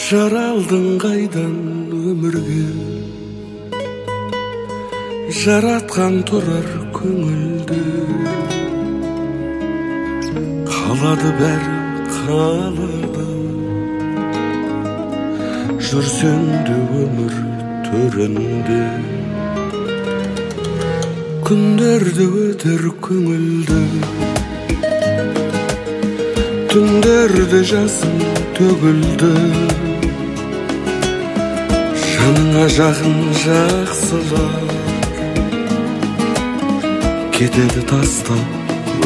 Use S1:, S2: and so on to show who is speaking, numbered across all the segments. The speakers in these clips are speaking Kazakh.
S1: Жаралдың қайдан өмірге, жаратқан тұрар көңілді. Қалады бәрі қалады, жүрсең де өмір төрінде. Күндерді өтер көңілді, түндерді жасым төгілді. Жаныңа жақын жақсылар кетеді тастап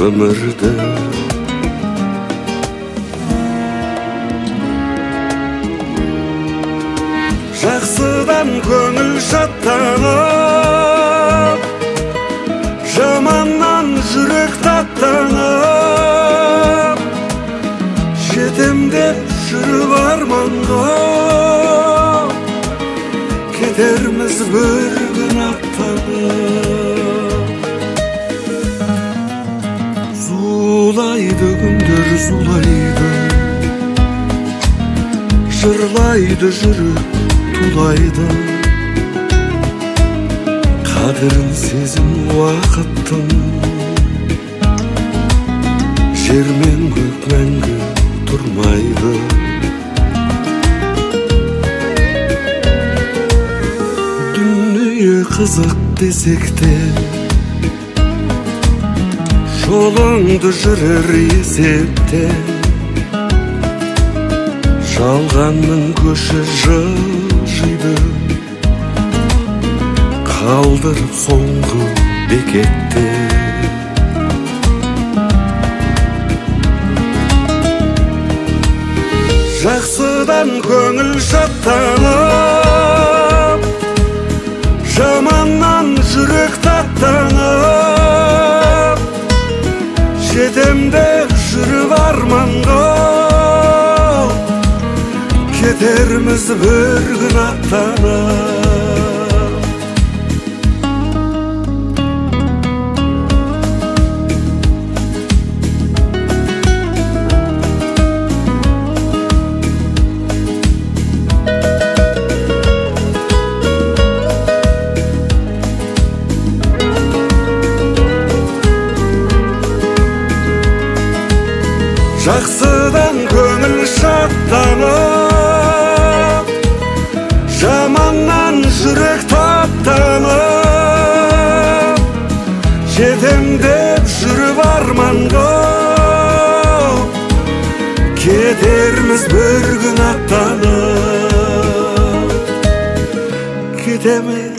S1: өмірді. Жақсыдан көңіл шаттанып, жаманнан жүрек таттанып, жетем деп жүріп арманға, кетерміз бір күн аттанып. Зулайды күндер зулайды, жырлайды жүрек тулайды. Қадірін сезім уақыттың, жер мен көк мәңгі тұрмайды. Дүние қызық десек те, жолыңды жүрер есепте. Жалғанның көші жылжиды, қалдырып соңғы бекетте. Жақсыдан көңіл шаттанып, жаманнан жүрек таттанып, жетем деп жүріп арманға, кетерміз бір күн аттанып. Жақсыдан көңіл шаттанып, жаманнан жүрек таптанып, жетем деп жүріп арманға, кетерміз бір күн аттанып. Кетеміз